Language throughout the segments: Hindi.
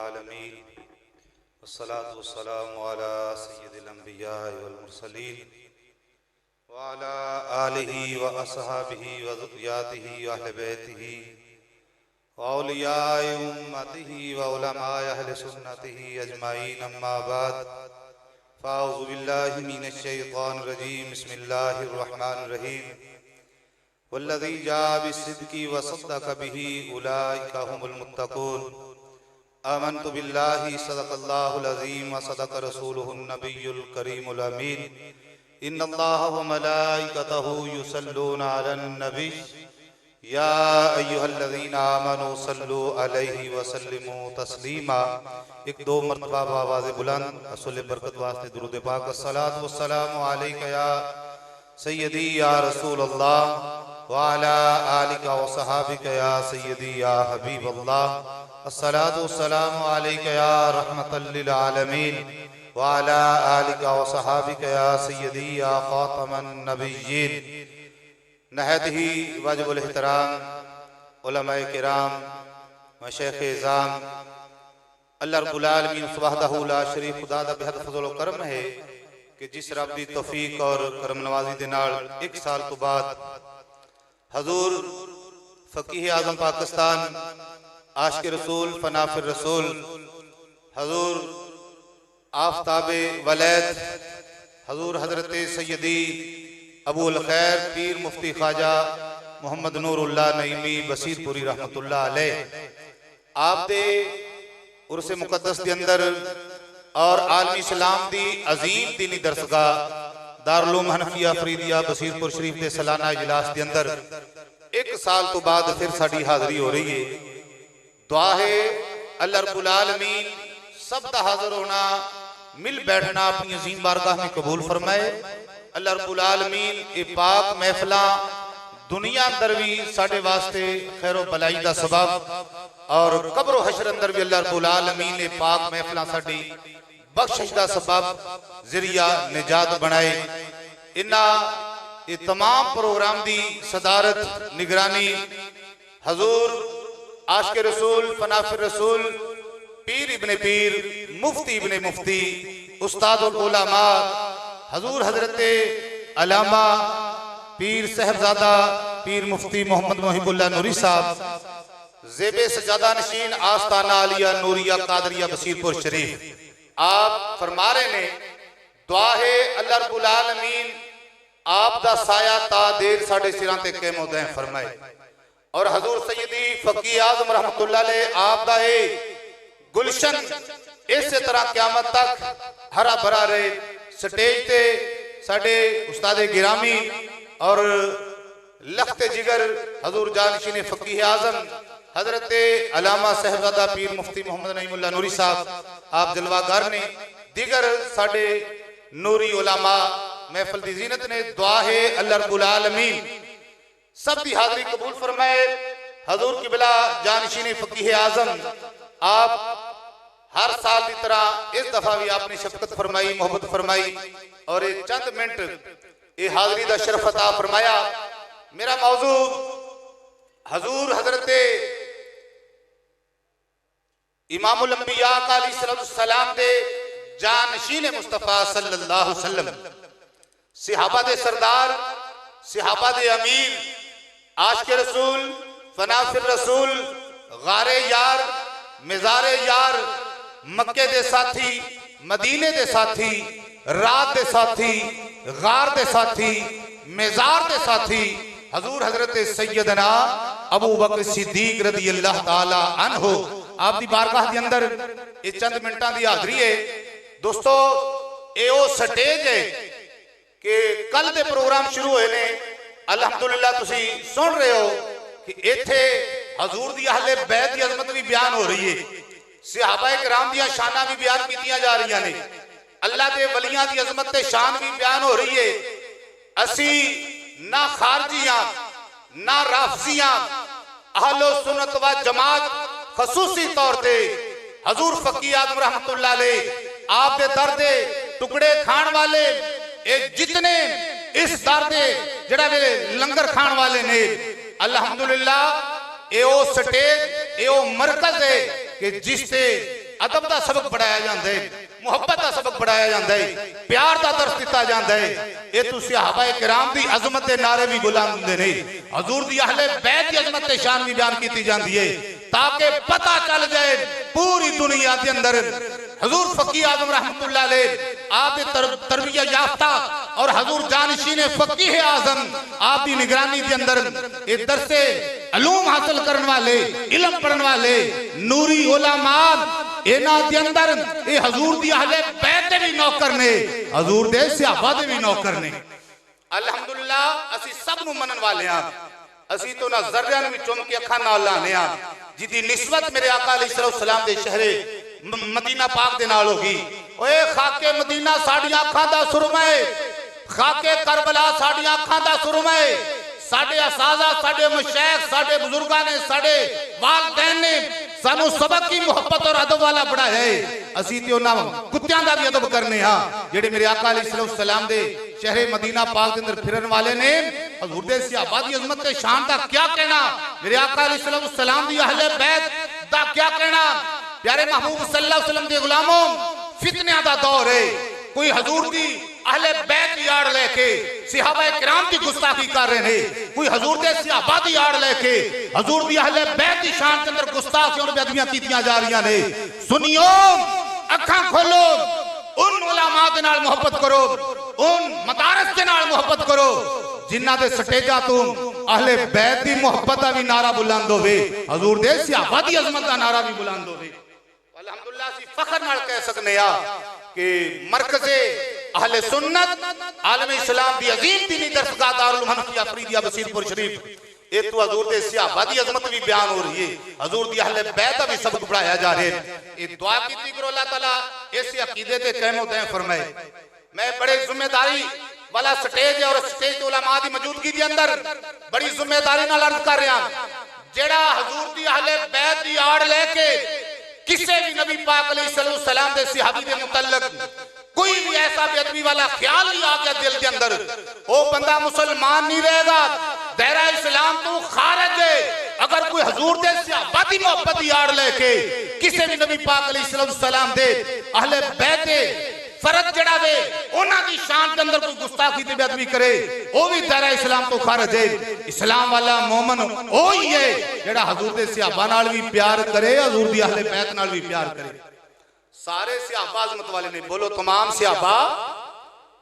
आलमीन वस्सलातु वस्सलामु अला सय्यिदिल अंबिया वल मुरसलीन व अला आलिहि व अस्हाबिहि व ज़ुर्रिय्यतिहि व अहले बैतिहि व औलियाए उम्मतिहि व उलमाए अहले सुन्नतिहि अजमाइन अम्मा बाद फ़अऊज़ु बिल्लाहि मिनश शैतानिर रजीम बिस्मिल्लाहिर रहमानिर रहीम वल्लज़ी जाअ बिस्सिद्क़ि व सद्दक़ बिही उलाइका हुमुल मुत्तक़ून आमन्तु बिल्लाहि सदक़ल्लाहुल अज़ीम व सदक़ रसूलुहुन नबियुल करीमुल अमीन इन्नल्लाह व मलाइकतहु युसल्लूना अलन नबी या अय्युहल्लज़ीना आमनू सल्लु अलैहि व सल्लिमू तस्लीमा। एक दो मरतबा आवाज़ बुलंद रसूल बरकत वास्ते दुरूद पाक अस्सलातु वस्सलामु अलैका या सय्यदी या रसूल अल्लाह व अला आलिका व सहाबिका या सय्यदी या हबीब अल्लाह। अस्सलातु वस्सलामु अलैका या रहमतल लिल आलमीन व अला आलिका व सहाबिका या सय्यदी या खातमन नबिय्यीन। नहायत ही वाजिबुल एहतराम उलमाए किराम मशाइख़ इज़ाम अल्लाह रब्बुल आलमीन वहदहु ला शरीक खुदा दा बेहद फज़ल व करम है कि जिस रब दी तौफीक और करम नवाजी दे नाल एक साल तो बाद हजूर फ़कीह आज़म पाकिस्तान आशिक़ रसूल फनाफिर रसूल हजूर आफ्ताबे वलैद हजूर हज़रत सय्यदी अबुल खैर पीर मुफ्ती ख्वाजा मोहम्मद नूरुल्लाह नईमी बसीरपुरी रहमतुल्लाह अलैह आप दे उर्स मुकद्दस के अंदर और आलमी इस्लाम दी अजीम दीनी दरसगाह दारुल उलूम हनफिया फरीदिया बसीरपुर शरीफ के सालाना इजलास के अंदर एक साल तो बाद फिर साड़ी हाजिरी हो रही है। दुआ है अल्लाह रब्बुल आलमीन सब दा हाजिर होना मिल बैठना अपनी अजीम बारगाह में कबूल फरमाए। अल्लाह रब्बुल आलमीन ए पाक महफिलां दुनिया अंदर भी साडे वास्ते खैरो भलाई दा सबब और कब्र हशर अंदर भी अल्लाह रब्बुल आलमीन ए पाक महफिलां साडी बख्शिश दा सबब जरिया निजात बनाए। इन्ना ये तमाम प्रोग्राम दी सदारत निगरानी हजूर आशिक़ रसूल फनाफिर रसूल पीर इब्ने पीर मुफ्ती इब्ने मुफ्ती उस्तादुल उलमा हजूर हजरत अल्लामा पीर साहबजादा पीर मुफ्ती मोहम्मद मुहिबुल्लाह नूरी साहब ज़ेबे सजादा नशीन आस्ताना आलिया नूरिया कादरिया बसीरपुर शरीफ आप फरमा रहे ने दुआ है अल्लाह रब्बुल आलमीन आप दा साया ता देर साडे सिरां ते क़याम दैन फरमाए और हजूर सय्यदी फ़कीह आज़म रहमतुल्लाह अलैह आप दा ए गुलशन इस तरह क़यामत तक हरा भरा रहे। स्टेज ते साडे उस्तादे गिरामी और लखते जिगर हजूर जानशीन फ़कीह आज़म हजरत अल्लामा साहबजादा पीर मुफ्ती मोहम्मद नईमुल्लाह नूरी साहब आप जलवागर ने दिगर साडे नूरी उलमा महफिल दी जीनत ने दुआ है अल्लाह रब्बुल आलमीन सब दी हाज़री कबूल फरमाए। हजूर किबला जानशीन फ़कीह आज़म आप हर साल की तरह इस दफा भी आपने शफकत फरमाई मोहब्बत फरमाई और एक चंद मिनट ये हाज़री दा शरफ अता फरमाया। मेरा मौजू हजूर हजरत इमामुल अंबिया अलैहिस्सलाम दे जानशीन मुस्तफा सल्लल्लाहु अलैहि वसल्लम सहाबा दे सरदार सहाबा दे अमीर आशिक़ रसूल फनाफिर रसूल गारे यार मिज़ारे यार मक्के दे साथी मदीने दे साथी रात दे साथी गार दे साथी मेजार दे साथी हजूर हजरत सैयदना अबू बकर सिद्दीक रज़ी अल्लाह ताला अन्हु आप दी बारगाह दे अंदर ये चंद मिनटां दी हाज़री है। दोस्तों ये ओ स्टेज है कि कल दे प्रोग्राम शुरू होए ने अल्हम्दुलिल्लाह तुसी सुन रहे हो कि इत्थे हजूर दी अहले बैत दी अज़मत भी बयान हो रही है, सहाबाए किराम दी शाना भी बयान कीतियां जा रही ने, अल्लाह दे वलियां दी अज़मत ते शान भी बयान हो रही है। असी ना खारजियां ना राफजियां अहलो सुन्नत व जमात खसूसी तौर ते हजूर फ़कीह आज़म रहमतुल्लाह अलैह आप दे दर दे टुकड़े खान वाले जितने इस दर दे जड़ा वे लंगर खान वाले ने अल्हम्दुलिल्लाह ए ओ स्टेज ए ओ मरकज है कि जिससे अदब का सबक पढ़ाया जाता है, मुहब्बत का सबक पढ़ाया जाता है, प्यार का दर्श दिता जाता है। ये तो सहाबा किराम की अजमत के नारे भी बुलंद होंदे ने, हजूर दी अहले बैत की अजमत की शान भी बयान की जाती है, ताकि पता चल जाए पूरी दुनिया के अंदर हजूर फकीह आजम रहमतुल्लाह अलैह आप तरबियत याफ्ता और हजूर जानशीन फकीह आजम आप की निगरानी के अंदर एक दरसे अलूम हासिल करने वाले, इल्म पढ़ने वाले नूरी उलमा इन्हां दे अंदर ये हजूर दी अहले बैत दे भी नौकर ने, हजूर दे सहाबा दे भी नौकर ने। अल्हम्दुलिल्लाह असी सब नु मनन वाले हां, असी तो ना जर्रियां भी चुम के अखां नाल लाने हां जिदी निस्बत मेरे आका अलैहिस्सलाम दे शहरे मदीना पाक दे नाल होगी। ओए खाके मदीना साडियां अखां दा सुरमा है, खाके करबला साडियां अखां दा सुरमा है। साडे असाजा, साडे मशैख, साडे बुजुर्गां ने, साडे वालिदैन ने सानू सबक की मोहब्बत और अदब वाला पढ़ाया है। असी ते उन्हां कुत्तियां दा भी अदब करने हां जेड़े मेरे आका अलैहिस्सलाम दे शहरे मदीना पाक के अंदर फिरन वाले ने। हजूर दे सहाबा दी अजमत ते शान दा क्या कहना, मेरे आका अलैहिस्सलाम दी अहले बैत दा क्या कहना। प्यारे महबूब सल्लल्लाहु अलैहि वसल्लम दे गुलामों, फितनियां दा दौर है, कोई हजूर दी अहले बैत की आड़ लेके सहाबा किराम की गुस्ताखी कर रहे हैं, कोई हजूर दे सहाबा की आड़ लेके हजूर दी अहले बैत की शान के अंदर गुस्ताखी और बेअदबियां कीतियां जा रही ने। सुनियो, अखां खोलो, उन उलमा दे नाल मोहब्बत करो, उन मदारस के नाल मोहब्बत करो जिन्हां दे स्टेजा तो अहले बैत की मोहब्बत का भी नारा बुलंद होवे, हजूर दे सहाबा की अजमत का नारा भी बुलंद होवे। अल्हम्दुलिल्लाह सी फखर नाल कह सकने आ कि मरकज़े अहले सुन्नत आलम इस्लाम दी अजीम दीनी दरसगाह दारुल हनफिया फरीदिया बसीरपुर शरीफ ए तो हजूर दे सहाबा दी अजमत भी बयान हो रही है, हजूर दी अहले बैत का भी सबक पढ़ाया जा रहा है। ये दुआ कीती करो अल्लाह ताला इस अकीदे ते कायम दे फरमाए। मैं बड़े जिम्मेदारी वाला स्टेज और स्टेज ते उलमा दी मौजूदगी दे अंदर बड़ी जिम्मेदारी नाल अर्ज कर रहा, जेड़ा हजूर दी अहले बैत दी आड़ लेके किसी भी नबी पाक अलैहिस्सलाम दे सहाबी दे मुतल्लक कोई भी ऐसा बेअदबी वाला ख्याल ही आ गया दिल के अंदर, वो बंदा मुसलमान नहीं रहेगा, दायरा इस्लाम तो खारिज है। अगर कोई हजूर दे सहाबा दी मोहब्बत की आड़ लेके किसी भी नबी पाक अलैहिस्सलाम दे अहले बैत फर्ज जड़ा वे उन्हां दी शान के अंदर कोई गुस्ताखी ते बेअदबी करे, वो भी दायरा इस्लाम तो खारिज है। इस्लाम वाला मोमन वो ही है जेड़ा हजूर दे सहाबा नाल भी प्यार करे, हजूर दी अहले बैत नाल भी प्यार करे। सारे सहाबा अजमत वाले ने, बोलो तमाम सहाबा।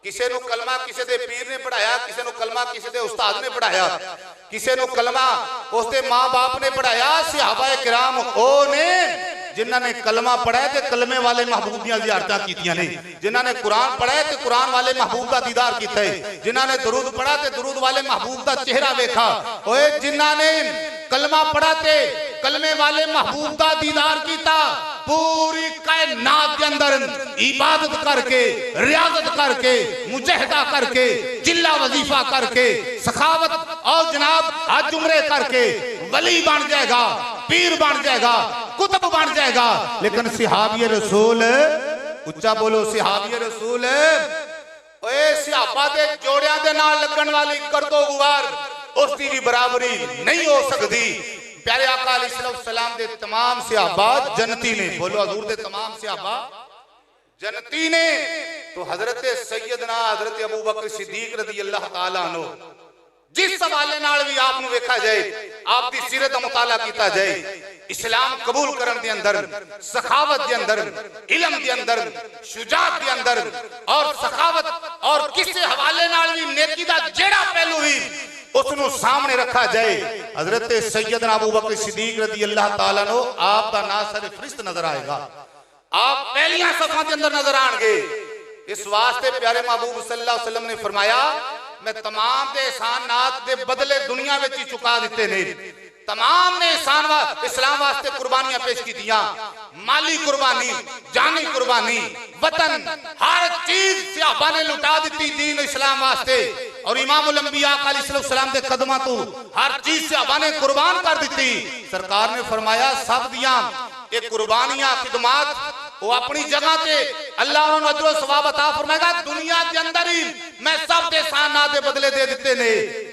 किसी नु कलमा किसी दे पीर ने पढ़ाया, किसी नु कलमा किसी दे उस्ताद ने पढ़ाया, किसी नु कलमा उसके मां बाप ने पढ़ाया। सहाबा किराम ओ ने जिन्हां ने कलमा पढ़ा ते कलमे वाले महबूब दी ज़ियारतां कीतियां ने, जिन्हां ने कुरान पढ़ा ते कुरान वाले महबूब का दीदार कीता है, जिन्हां ने दरूद पढ़ा ते दरूद वाले महबूब का चेहरा देखा। ओए जिन्हां ने कलमा पढ़ा ते कलमे वाले महबूब का दीदार कीता, पूरी कायनात के अंदर इबादत करके, रियाजत करके, मुजाहिदा करके, चिल्ला वजीफा करके, सखावत और जनाब हज उम्रे करके वली बन जाएगा, पीर बन जाएगा, कुतुब बन जाएगा। लेकिन सहाबी रसूल, उच्चा बोलो सहाबी रसूल, ओए सहाबा दे जोड़ियां दे नाल लगन वाली गर्दोगुवार उसकी भी बराबरी नहीं हो सकती। प्यारे आका अलैहिस्सलाम दे तमाम सहाबा जन्नती ने, बोलो हजूर दे तमाम सहाबा जन्नती ने। तो हजरत सैयदना हजरत अबू बकर सिद्दीक रज़ी अल्लाह ताला अन्हु जिस हवाले नाल भी आप नु वेखा जाए, आप दी सीरत दा मुताला कीता जाए, इस्लाम कबूल करन दे अंदर, सखावत दे अंदर, इल्म दे अंदर, शुजाअत दे अंदर और सखावत और किसी हवाले नाल भी नेकी दा जेड़ा पहलू ही उसनु सामने रखा जाए, हजरत सैयदना अबू बकर सिद्दीक रज़ी अल्लाह ताला अन्हु आप दा नाम सर फरिश्त नजर आएगा, आप पहलियां सफां दे अंदर नजर आएंगे। इस वास्ते प्यारे महबूब सल्लल्लाहु अलैहि वसल्लम ने फरमाया, मैं तमाम दे एहसानात दे बदले दुनिया में ही चुका दिते ने। तमाम ने इस्लाम वास्ते कुर्बानियां पेश की दिया, माली कुर्बानी, जानी कुर्बानी, वतन, हर चीज सहाबा ने लुटा दी दीन इस्लाम वास्ते। और इमामुल अंबिया अलैहिस्सलाम दे कदमां तो हर चीज सहाबा ने कुर्बान कर दी। सरकार ने फरमाया सब दियां ये कुर्बानियां खिदमात वो अपनी जगह पे अल्लाह उन्होंने अजर सवाब अता फरमाएगा। दुनिया के अंदर ही मैं सब दे सानात दे बदले दे दिते ने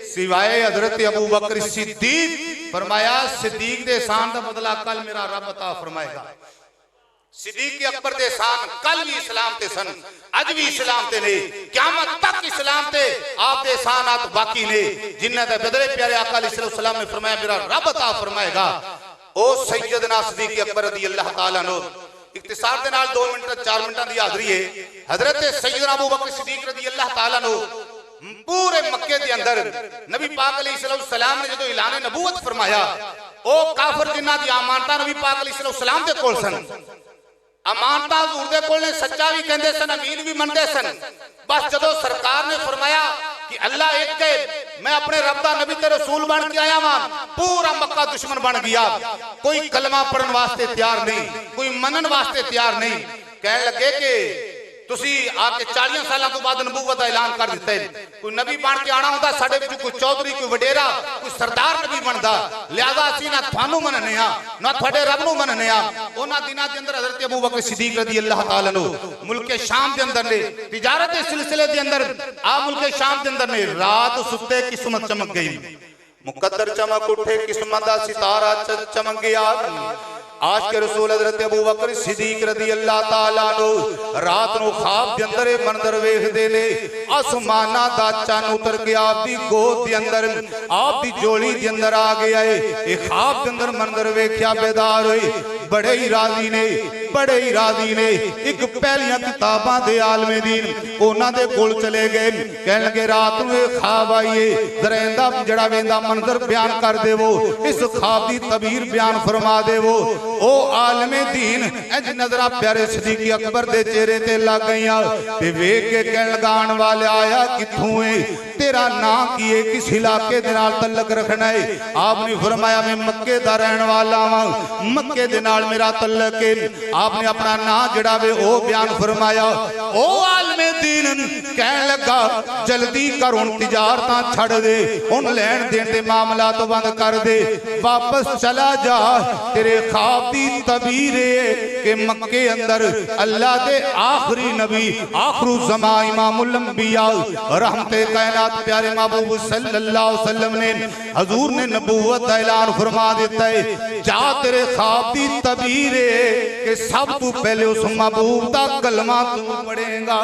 सिवाय हजरत अबू बकर सिद्दीक। फरमाया सिद्दीक दे शान दा बदला कल मेरा रब अता फरमाएगा। सिद्दीक अकबर दे एहसान कल भी इस्लाम ते सन, अज भी इस्लाम ते ने, क़यामत तक इस्लाम ते आप दे एहसानात बाकी ने, जिन्हां दा बदले प्यारे आका अलैहिस्सलाम ने फरमाया मेरा रब अता फरमाएगा। ओ सैयदना सिद्दीक अकबर रज़ी अल्लाह तआला अन्हु, इख्तिसार दे नाल 2 मिनट 4 मिनटां दी हाज़री है। हज़रत सैयदना अबू बकर सिद्दीक रज़ी अल्लाह तआला अन्हु पूरे मक्के दे अंदर नबी पाक अलैहिस्सलाम ने जो ऐलान नबूवत फरमाया, ओ काफिर जिन्हां दी अमानतां नबी पाक अलैहिस्सलाम दे कोल सन, अमानतां हुजूर दे कोल ने, सच्चा भी कहंदे सन, अमीन भी मनदे सन। बस जदों सरकार ने फरमाया कि अल्लाह एक है, मैं अपने रब दा नबी ते रसूल बन के आया वां, पूरा मक्का दुश्मन बन गया। कोई कलमा पढ़न वास्ते तैयार नहीं, कोई मनन वास्ते तैयार नहीं। कहने लगे कि तुसी आके 40 साल तो बाद नबूवत का ऐलान कर दिता है, कोई नबी बन के आना होंदा, साडे विच कोई चौधरी, कोई वडेरा, कोई सरदार नबी बनदा, लिहाजा असीं ना थानू मनने आ ना तुहाडे रब नू मनने आ। उन्हां दिनां दे अंदर हज़रत अबू बकर सिद्दीक रज़ी अल्लाह तआला अन्हु मुल्के शाम दे अंदर ने, तिजारत दे सिलसिले दे अंदर आ मुल्के शाम दे अंदर ने, रात सुते किस्मत चमक गई, मुकद्दर चमक उठे, किस्मत दा सितारा चमक गया। आज के रसूल हज़रत अबू बकर सिद्दीक रज़ी अल्लाह तआला अन्हु रात नूं ख्वाब दे अंदर मंदर वेखदे ने, आसमाना दा चन्न उतर के आप दी गोद दे अंदर, आप दी जोड़ी दे अंदर आ गया है। ये ख्वाब दे अंदर मंदर वेख्या, बेदार होए, बड़े ही राजी ने, बड़े ही राजी ने। एक पहलियां किताबां दे आलमे दीन उन्हां दे कोल चले गए, कहण लगे रात नूं ख्वाब आई है, जरा इंदा जड़ा वेंदा मंजर बयान कर देवो, इस ख्वाब दी तबीर बयान फरमा देवो। ओ आलमे दीन इंज नजरा प्यारे सिद्दीक अकबर दे चेहरे ते लग गईयां ते वेख के कहण लगाण वाले आया कित्थों है, तेरा नाम की है, किस इलाके दे नाल तल्लक रखना है। आपने फरमाया मैं मक्के दा रहन वाला हां, मक्के दे नाल मेरा तल्लक है। आपने अपना नाम जड़ा वे ओ बयान फरमाया। ओ आलमे दीन कहण लगा जल्दी कर, हुण तिजारतां छड़ दे, हुण लैण देण दे मामला तो बंद कर दे, वापस चला जा। तेरे ख्वाब दी तबीर है कि मक्के अंदर अल्लाह दे आखिरी नबी, आखिरू ज़मा इमामुल अंबिया रहमते कायनात प्यारे महबूब सल्लल्लाहु अलैहि वसल्लम ने, हजूर ने नबूवत का ऐलान फरमा देता है। जा तेरे ख्वाब दी तबीर है कि सब तू पहले उस महबूब दा कलमा तू पढ़ेगा,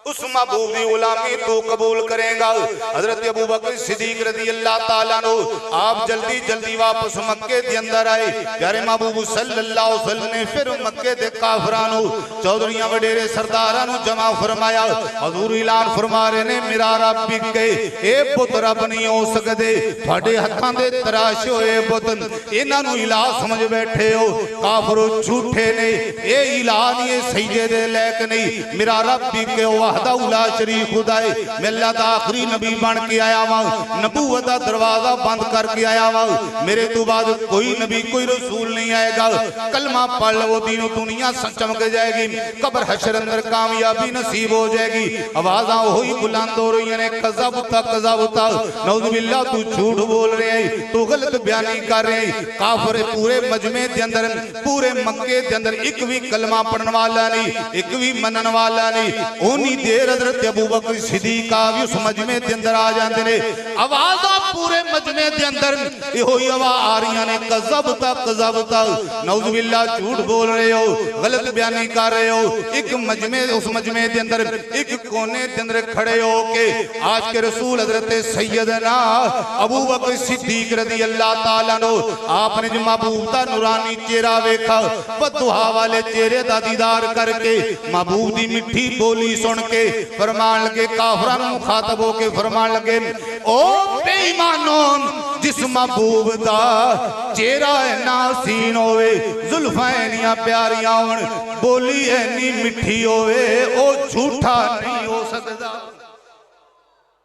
उस महबूब की गुलामी तू कबूल करेगा। हजरत अबू बकर सिद्दीक रज़ी अल्लाह तआला अन्हु आप जल्दी जल्दी वापस मक्के के अंदर आए। प्यारे महबूब सल्लल्लाहु अलैहि वसल्लम ने फिर मक्के के काफिरां नूं, चौधरियां वडेरे सरदारां नूं जमा फरमाया। हजूर ऐलान फरमा रहे ने मेरा रब बिक गए, ए पुत रब नहीं हो सकते, तुहाडे हत्थां दे तराश होए पुत, इन्हां नूं इलाह समझ बैठे हो, काफिरो झूठे ने, ये इलाह नहीं, ये सजदे दे लायक नहीं। मेरा रब बिक गए, शरीक खुदा है, मैं अल्लाह दा आखिरी नबी बन के आया वां, नबूवत दा दरवाजा बंद करके आया वां, मेरे तो बाद कोई नबी कोई रसूल नहीं आएगा। कलमा पढ़ लो, दीनों दुनिया चमक जाएगी, कब्र हशर अंदर कामयाबी नसीब हो जाएगी। आवाज़ां वही बुलंद हो रही ने, कज़बता कज़बता, नऊज़ बिल्लाह तू झूठ बोल रहे है, तू गलत बयानी कर रहे है। काफिर पूरे मजमे के अंदर, पूरे मक्के के अंदर एक भी कलमा पढ़ने वाला नहीं, एक भी मनन वाला नहीं। उन्हीं देर हज़रत अबू बकर सिद्दीक भी उस मजमे के अंदर आ जाते ने। आवाज़ां पूरे मजमे के अंदर इहो ही आवाज़ आ रही ने, कज़बता कज़बता, नऊज़ बिल्लाह झूठ बोल रहे हो, गलत बयानी कर रहे हो। एक मजमे, उस मजमे के अंदर एक कोने के अंदर खड़े हो के आज के रसूल हज़रत सैयदना अबू बकर सिद्दीक रज़ी अल्लाह तआला अन्हु आपने जो महबूब दा नूरानी चेहरा वेखा, बददुआ वाले चेहरे दा दीदार करके महबूब दी मिठी बोली सुन के फरमान लगे, काफिरां नूं मुखातब होके फरमान लगे, ओ बेईमानों, जिस महबूब दा चेहरा इन्ना हसीन होवे, जुल्फां इन्नियां प्यारियां होण, बोली इन्नी मिठी होवे, ओ झूठा नहीं हो सकदा।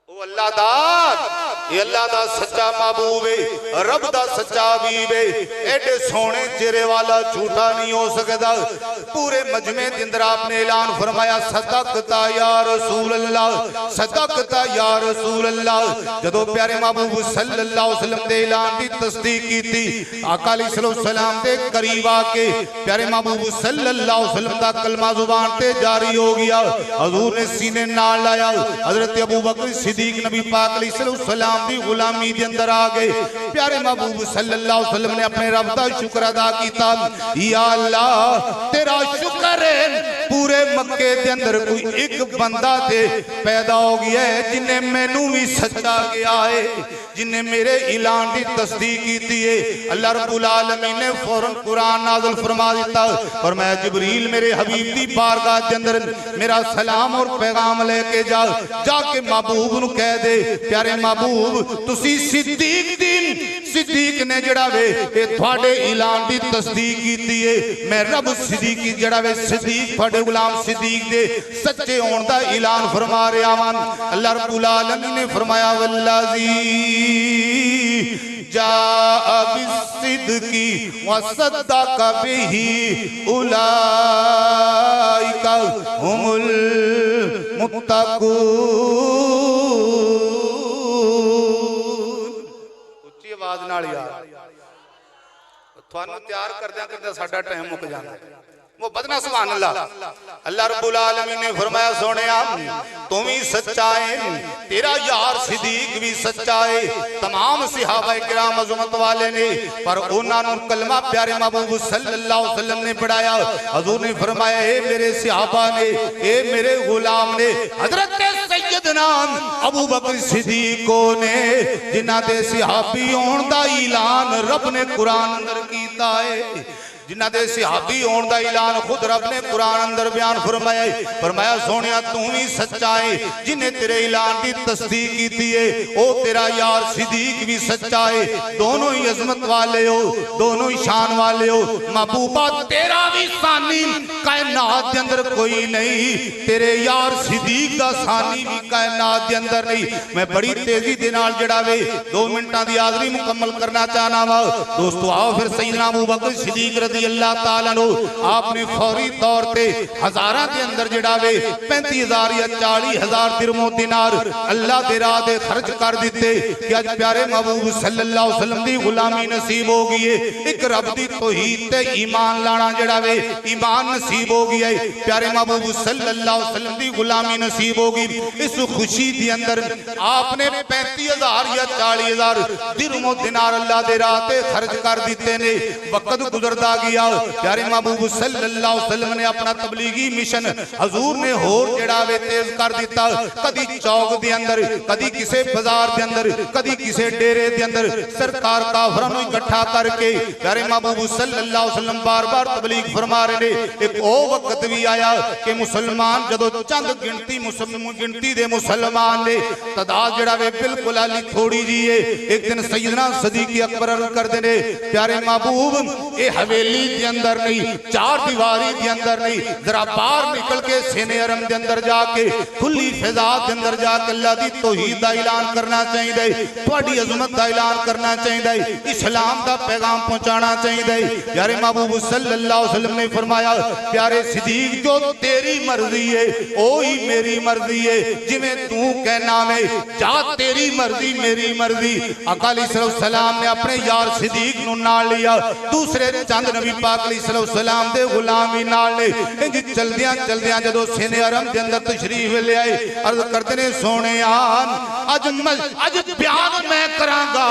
अल्लाह दा, ये अल्लाह दा सच्चा महबूब है, रब दा सच्चा हबीब है, एडे सोने चेहरे वाला झूठा नहीं हो सकता। पूरे मजमे के अंदर आपने ऐलान फरमाया, सदकता या रसूल अल्लाह, सदकता या रसूल अल्लाह। जदों प्यारे महबूब सल्लल्लाहु अलैहि वसल्लम दे ऐलान की तस्दीक की, आका अलैहिस्सलाम दे करीब आके प्यारे महबूब सल्लल्लाहु अलैहि वसल्लम दा कलमा जुबान ते जारी हो गया। हजूर ने सीने नाल लाया, हजरत अबू बकर सिद्दीक नबी पाक अलैहिस्सलाम इस्लाम दी गुलामी दे अंदर आ गए। प्यारे महबूब सल्लल्लाहु अलैहि वसल्लम ने अपने रब दा शुक्र अदा कीता। या अल्लाह तेरा शुक्र है पूरे मक्के दे अंदर कोई एक बंदा ते पैदा हो गया है जिन्हें मैनू भी सच्चा गया है, जिन्हें मेरे ऐलान की तस्दीक की है। अल्लाह रब्बुल आलमीन ने फौरन कुरान नाज़िल फरमा दिता, फरमाया जिब्रील मेरे हबीब की बारगाह के अंदर मेरा सलाम और पैगाम लेके जा, जाके महबूब नू कह दे प्यारे महबूब तुसी सिद्दीक दिन सिद्दीक ने जड़ा वे ये थोड़े ऐलान की तस्दीक की है। मैं रब सिद्दीक जड़ा वे सिद्दीक थोड़े गुलाम सिद्दीक दे सच्चे होने का ऐलान फरमा रहा वन। अल्लाह रब्बुल आलमीन ने फरमाया वल्लाज़ी जाअ बिस्सिद्क़ि व सद्दक़ बिही उलाइका हुमुल मुत्तक़ून। उच्ची आवाज नाल यार थानू तैयार करदे करदे साडा टाइम मुक जांदा है। वो बदना सुभान अल्लाह। अल्लाह रब्बुल आलमीन ने फरमाया सोनिया तू भी सच्चा है, तेरा यार सिद्दीक भी सच्चा है। तमाम सहाबा किराम अज़मत वाले ने पर उन्होंने कलमा प्यारे महबूब सल्लल्लाहु अलैहि वसल्लम ने पढ़ाया। हजूर ने फरमाया ए मेरे सहाबा ने ए मेरे गुलाम ने हजरत सैयदना अबू बकर सिद्दीक ने जिन्हां दे सहाबी होण दा ऐलान रब ने कुरान अंदर कीता है, जिन्हां दे सहाबी होने का ऐलान खुद रब ने कुरान अंदर बयान फरमाया। फरमाया सोनिया तू भी सच्चा है, जिन्हें तेरे ऐलान की तस्दीक की है ओ तेरा यार सिद्दीक भी सच्चा है। दोनों ही अजमत वाले हो, दोनों ही शान वाले हो। महबूबा तेरा भी सानी कायनात के अंदर कोई नहीं, तेरे यार सिद्दीक का सानी भी कायनात के अंदर नहीं। मैं बड़ी तेजी दे नाल जड़ा वे 2 मिनटां दी हाज़री मुकम्मल करना चाहना वा। दोस्तों आओ फिर सैयदना अबू बकर सिद्दीक रज़ी अल्लाह ताला नो आपने फौरी तौर पे हजारा के अंदर जड़ा वे 35,000 या 40,000 दिरमो दिनार अल्लाह दे राह दे खर्च कर दिते कि आज प्यारे महबूब सल्लल्लाहु अलैहि वसल्लम दी गुलामी नसीब हो गई है। एक रब दी तौहीद ते ईमान लाना जड़ा वे ईमान नसीब हो गया है। प्यारे महबूब सल्लल्लाहु अलैहि वसल्लम दी गुलामी नसीब हो गई। इस खुशी के अंदर आपने 35,000 या 40,000 दिरमो दिनार अल्लाह दे राह ते खर्च कर दिते ने। वक्त गुजरदा गया, प्यारे महबूब सल्लल्लाहु अलैहि वसल्लम ने अपना तबलीगी मिशन हजूर ने होर जड़ा वे तेज कर दिता। कदी चौक दे अंदर, कदी किसे बाजार दे अंदर, कदी किसे डेरे दे अंदर सरकार काफरां नूं इकट्ठा करके प्यारे महबूब सल्लल्लाहु अलैहि वसल्लम बार-बार तबलीग फरमा रहे ने। एक ओ वक्त भी आया कि मुसलमान जदों चंद गिनती दे मुसलमान ने तादाद जड़ा वे बिल्कुल आली थोड़ी जी है। एक दिन सैयदना सिद्दीक अकबर करदे ने प्यारे महबूब ए हवेली के अंदर नहीं, चार दीवारी के अंदर नहीं, जरा बाहर निकल के सीने अरम के अंदर जाके खुली फिजा के अंदर जाके अल्लाह दी तौहीद दा ऐलान करना चाहिए, थोड़ी अजमत दा ऐलान करना चाहिए, इस्लाम दा पैगाम पहुंचाना चाहिए। यारे महबूब सल्लल्लाहु अलैहि वसल्लम ने फरमाया प्यारे सिद्दीक जो तेरी मर्जी है ओ ही मेरी मर्जी है, जिवें तू कहना है जा तेरी मर्जी मेरी मर्जी। आका अलैहिस्सलाम ने अपने यार सिद्दीक नूं नाल लिया, दूसरे चंद नबी पाक अलैहिस्सलाम दे गुलाम भी नाल ने। इंज चलदियां चलदियां जदों सीने अरम दे अंदर तशरीफ ले आए अर्ज करदे ने सोहणिया अज बयान मैं करांगा,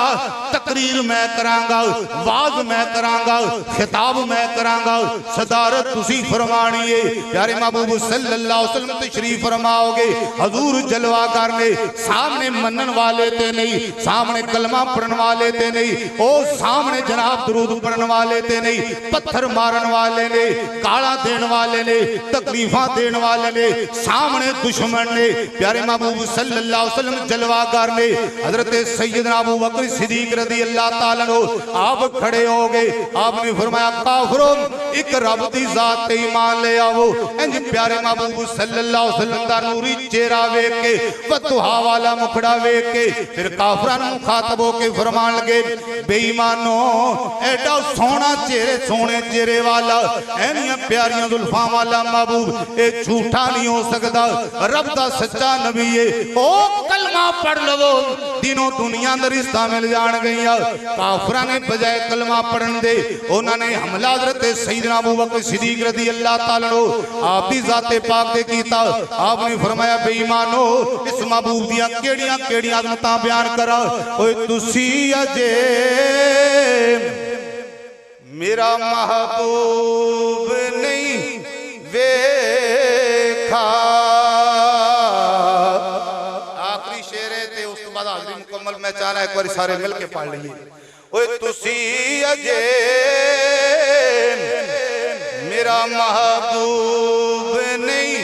तकरीर मैं करांगा, वाज मैं करांगा, खिताब मैं करांगा, सदारत तुसी फरमानी है। प्यारे महबूब सल्लल्लाहु अलैहि वसल्लम तशरीफ फरमाओगे, हजूर जलवागर ने सामने मनन वाले ते नहीं, सामने कलमा पढ़न वाले ते नहीं, ओ सामने जनाब दरूद पढ़न वाले ते नहीं, पत्थर मारन वाले ने, गाला देने वाले ने, तकलीफा देने वाले ने, सामने दुश्मन ने। प्यारे महबूब सल्लल्लाहु अलैहि वसल्लम जलवागर ने हजरत सैयदना अबू बकर सिद्दीक रज़ी अल्लाह ताला अन्हु आप खड़े हो गए। आपने फरमाया काफिरों एक रब दी जात ते ईमान ले आओ। इंज प्यारे महबूब सल्लल्लाहु अलैहि वसल्लम दा नूरी चेहरा वेख के वतुहा वाला मुखड़ा वेख के फिर काफिरां नूं मुखातब हो के फरमान लगे बेईमानो एडा सोहना चेहरे सोहने चेहरे वाला ऐनियां प्यारियां जुल्फां वाला महबूब ए झूठा नहीं हो सकदा, रब दा सच्चा नबी है। ओ कलमा पढ़ लवो, दिनों दुनिया दा रिश्ता मिल जान गईया। काफिरां ने बजाय कलमा पढ़न दे उन्होंने हमला हज़रत सैयदना अबू बकर सिद्दीक रज़ी अल्लाह तआला अन्हु आप दी ज़ाते पाक दे कीता। आपने फरमाया बेईमानो इस महबूब दियां केड़ियां केड़ियां अज़मतां बयान करा। ओए तुसी अजे मेरा महबूब नहीं वेखा। आखिरी शेर है ते उस तो बाद हाज़िरी मुकम्मल मैं चाहना एक बार सारे मिल के पढ़ लीजिए। ओए तुसी अजे मेरा महबूब नहीं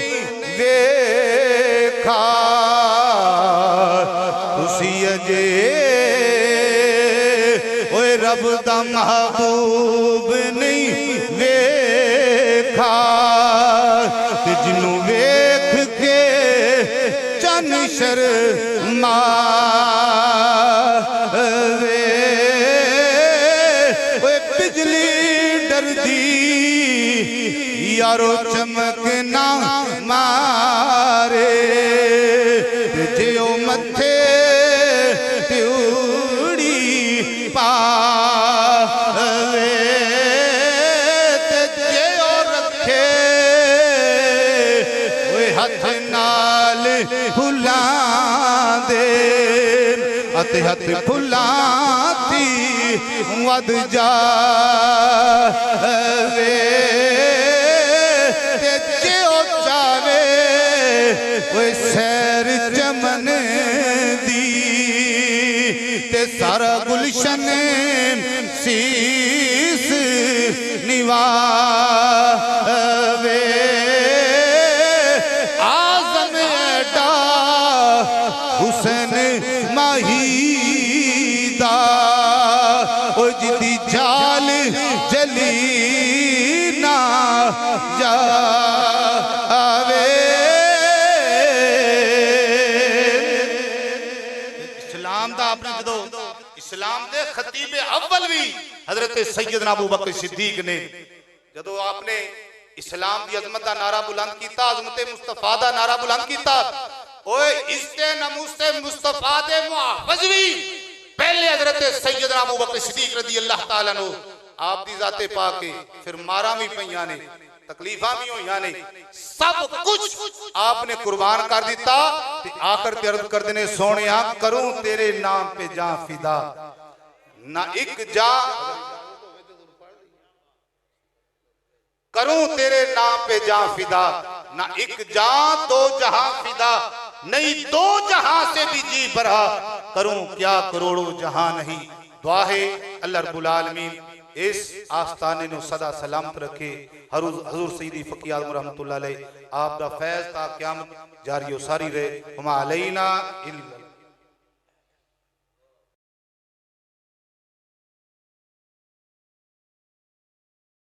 वेखा। तुसी अजे ओए रब दा महबूब नहीं वेखा। जिन्नू वेख के चन शर्मावे। ओए बिजली डरदी यारो चमक ना मारे। जे ओ मथे त्यूड़ी पावे ते जे ओ रखे ओए हथ नाल फुला दे। अते हथ फुलाती वध जावे। सैर चमन दी ते सारा गुलशन शीस निवावे। आज़म एडा हुसैन माहीदा ओ जिदी जाल जली ना जावे। इस्लाम दे खतीबे अव्वल भी हजरत सैयदना अबू बकर सिद्दीक ने जदों आपने इस्लाम दी अजमत दा नारा बुलंद कीता, अजमत मुस्तफा दा नारा बुलंद कीता। ओए इस्ते नमूसे मुस्तफा दे मुहाफ़िज़ भी पहले हजरत सैयदना अबू बकर सिद्दीक रज़ी अल्लाह तआला अन्हु आप दी ज़ाते पाक के फिर मारा भी पईयां ने तकलीफां भी होईयां ने सब कुछ आपने कुर्बान कर दिता। आकर ते अर्ज कर देने सोनिया करूं तेरे नाम पे जां फिदा। ना एक जा करूं तेरे नाम पे जां फिदा। ना एक जा दो जहां फिदा। नहीं दो जहां से भी जी भरा करूं क्या करोड़ों जहां नहीं। दुआ है अल्लाह रब्बुल आलमीन इस आस्थाने नु सदा सलामत रखे। हजूर सईदी फकीर आज़म रहमतुल्लाह अलैह आप दा फैज़ ता क़यामत जारी सारी रहे। हुमा अलैना इल्ला